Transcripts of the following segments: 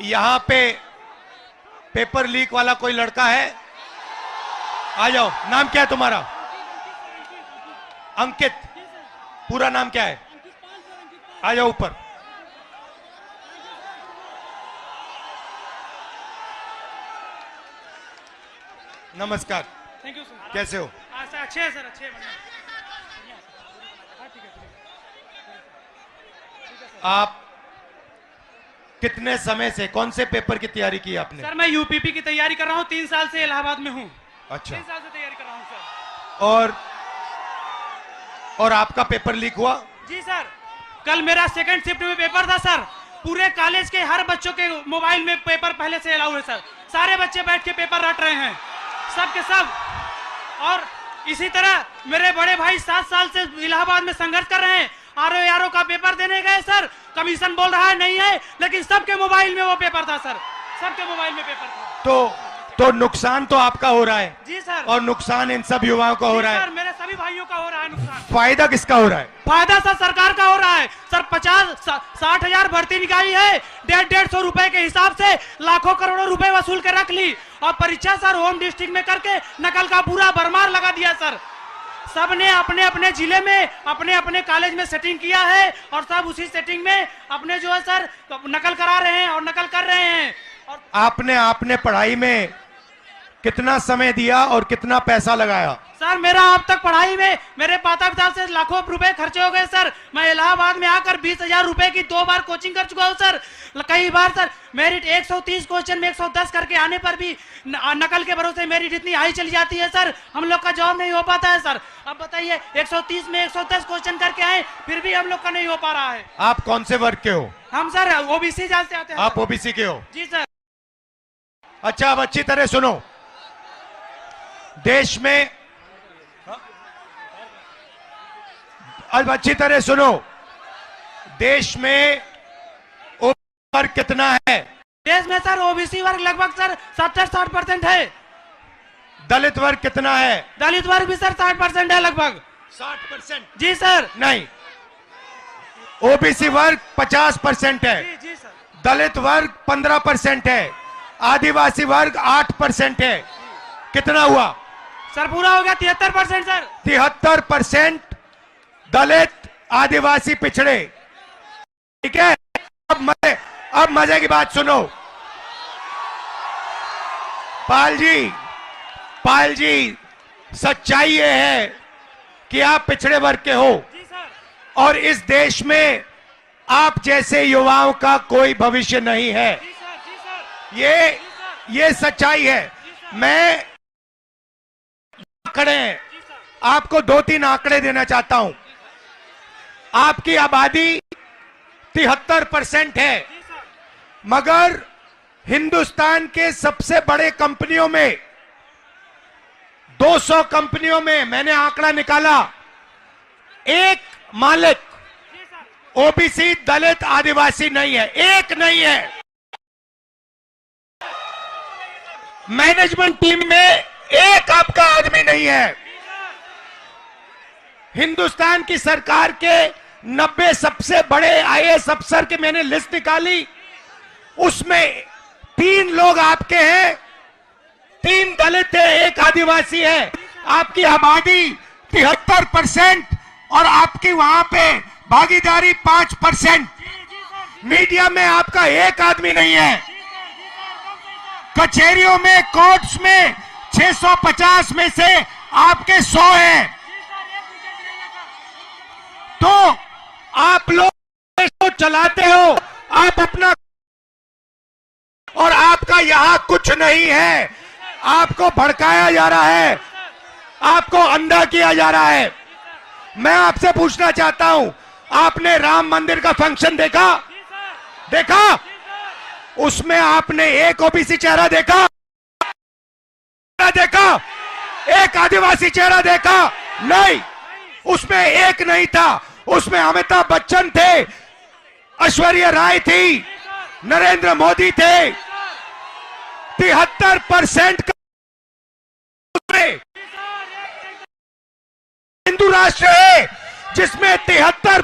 यहाँ पे paper leak वाला कोई लड़का है? आ जाओ। नाम क्या है तुम्हारा? अंकित। पूरा नाम क्या है? आ जाओ ऊपर। नमस्कार। Thank you sir. कैसे हो? अच्छे हैं सर, अच्छे हैं। आप कितने समय से कौन से पेपर की तैयारी की आपने? सर मैं यूपीपी की तैयारी कर रहा हूँ, 3 साल से इलाहाबाद में हूँ। अच्छा। 3 साल से तैयारी कर रहा हूँ सर। और आपका पेपर लीक हुआ? जी सर, कल मेरा सेकंड शिफ्ट में पेपर था सर। पूरे कॉलेज के हर बच्चों के मोबाइल में पेपर पहले से अलाउ है सर। सारे बच्चे बैठ के पेपर रट रहे हैं, सब के सब। और इसी तरह मेरे बड़े भाई 7 साल से इलाहाबाद में संघर्ष कर रहे हैं। आरओ का पेपर देने गए सर, कमीशन बोल रहा है नहीं है, लेकिन सबके मोबाइल में वो पेपर था सर, सबके मोबाइल में पेपर था। तो नुकसान तो आपका हो रहा है। जी सर। और नुकसान इन सब युवाओं का हो रहा है। सर मेरे सभी भाइयों का हो रहा है नुकसान। फायदा किसका हो रहा है? फायदा सर सरकार का हो रहा है सर। 50-60 हजार भर्ती निकाली है, 150 रुपए के हिसाब से लाखों करोड़ों रुपए वसूल के रख ली। और परीक्षा सर होम डिस्ट्रिक्ट में करके नकल का पूरा भरमार लगा दिया सर। सबने अपने अपने जिले में अपने अपने कॉलेज में सेटिंग किया है और सब उसी सेटिंग में अपने जो है सर नकल करा रहे हैं और नकल कर रहे हैं। और आपने पढ़ाई में कितना समय दिया और कितना पैसा लगाया? सर मेरा अब तक पढ़ाई में मेरे माता पिता से लाखों रुपए खर्चे हो गए सर। मैं इलाहाबाद में आकर 20,000 रुपए की 2 बार कोचिंग कर चुका हूँ सर। कई बार सर मेरिट 130 क्वेश्चन में 110 करके आने पर भी नकल के भरोसे मेरिट इतनी हाई चली जाती है सर, हम लोग का जॉब नहीं हो पाता है सर। अब बताइए 130 में 110 क्वेश्चन करके आए, फिर भी हम लोग का नहीं हो पा रहा है। आप कौन से वर्ग के हो? हम सर ओबीसी जात से आते हैं। आप ओबीसी के हो? जी सर। अच्छा, अब अच्छी तरह सुनो। देश में अब अच्छी तरह सुनो, देश में ओबीसी वर्ग कितना है? देश में सर ओबीसी वर्ग लगभग सर 70-60% है। दलित वर्ग कितना है? दलित वर्ग भी सर 60% है लगभग। 60%? जी सर। नहीं, ओबीसी वर्ग 50% है। जी सर। दलित वर्ग 15% है। आदिवासी वर्ग 8% है। कितना हुआ सर? पूरा हो गया 73% सर। 73% दलित आदिवासी पिछड़े। ठीक है, अब मजे की बात सुनो। पाल जी सच्चाई ये है कि आप पिछड़े वर्ग के हो। जी सर। और इस देश में आप जैसे युवाओं का कोई भविष्य नहीं है। जी सर, जी सर। ये सच्चाई है। मैं आंकड़े हैं, आपको 2-3 आंकड़े देना चाहता हूं। आपकी आबादी 73% है, मगर हिंदुस्तान के सबसे बड़े कंपनियों में 200 कंपनियों में मैंने आंकड़ा निकाला, एक मालिक ओबीसी दलित आदिवासी नहीं है, एक नहीं है। मैनेजमेंट टीम में एक आपका आदमी नहीं है। हिंदुस्तान की सरकार के 90 सबसे बड़े आईएएस अफसर के मैंने लिस्ट निकाली, उसमें 3 लोग आपके हैं, 3 दलित है, 1 आदिवासी है। आपकी आबादी 73% और आपकी वहां पे भागीदारी 5%। मीडिया में आपका एक आदमी नहीं है। कचहरियों में, कोर्ट्स में 650 में से आपके 100 हैं। तो आप लोग देश को चलाते हो, आप अपना, और आपका यहां कुछ नहीं है। आपको भड़काया जा रहा है, आपको अंधा किया जा रहा है। मैं आपसे पूछना चाहता हूं, आपने राम मंदिर का फंक्शन देखा? उसमें आपने एक ओबीसी चेहरा देखा? एक आदिवासी चेहरा देखा? नहीं, उसमें एक नहीं था। उसमें अमिताभ बच्चन थे, ऐश्वर्या राय थी, नरेंद्र मोदी थे। 73% हिंदू राष्ट्र है जिसमें 73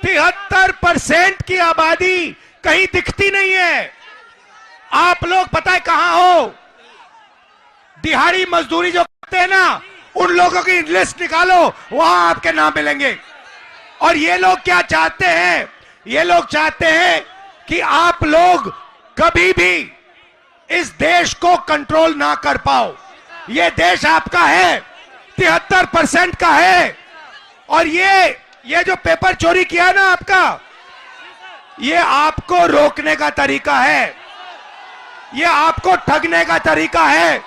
73% की आबादी कहीं दिखती नहीं है। आप लोग पता है कहां हो? दिहाड़ी मजदूरी जो करते हैं ना, उन लोगों की लिस्ट निकालो, वहां आपके नाम मिलेंगे। और ये लोग क्या चाहते हैं? ये लोग चाहते हैं कि आप लोग कभी भी इस देश को कंट्रोल ना कर पाओ। ये देश आपका है, 73% का है। और ये जो पेपर चोरी किया ना आपका, ये आपको रोकने का तरीका है, ये आपको ठगने का तरीका है।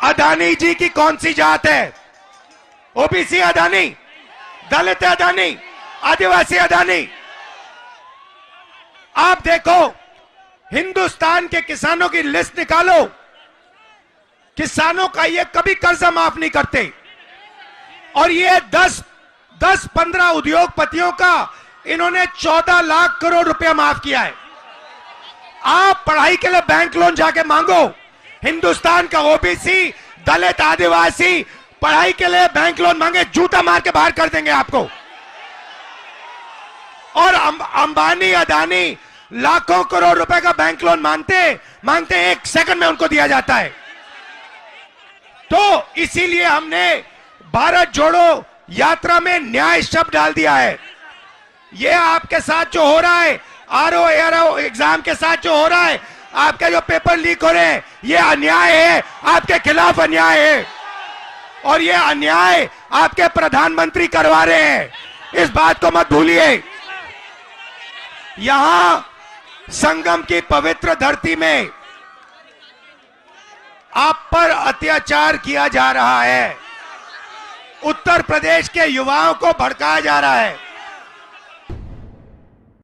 अदानी जी की कौन सी जात है? ओबीसी अदानी, दलित अदानी, आदिवासी अदानी। आप देखो, हिंदुस्तान के किसानों की लिस्ट निकालो, किसानों का ये कभी कर्जा माफ नहीं करते। और ये 10-15 उद्योगपतियों का इन्होंने 14 लाख करोड़ रुपया माफ किया है। आप पढ़ाई के लिए बैंक लोन जाके मांगो, हिंदुस्तान का ओबीसी, दलित, आदिवासी पढ़ाई के लिए बैंक लोन मांगे, जूता मार के बाहर कर देंगे आपको। और अंबानी, अदानी लाखों करोड़ रुपए का बैंक लोन मांगते 1 सेकंड में उनको दिया जाता है। तो इसीलिए हमने भारत जोड़ो यात्रा में न्याय शब्द डाल दिया है। ये आपके साथ जो हो रहा है, आरओ एग्जाम के साथ जो हो रहा है, आपके जो पेपर लीक हो रहे हैं, ये अन्याय है, आपके खिलाफ अन्याय है। और ये अन्याय आपके प्रधानमंत्री करवा रहे हैं, इस बात को मत भूलिए। यहां संगम की पवित्र धरती में आप पर अत्याचार किया जा रहा है, उत्तर प्रदेश के युवाओं को भड़काया जा रहा है।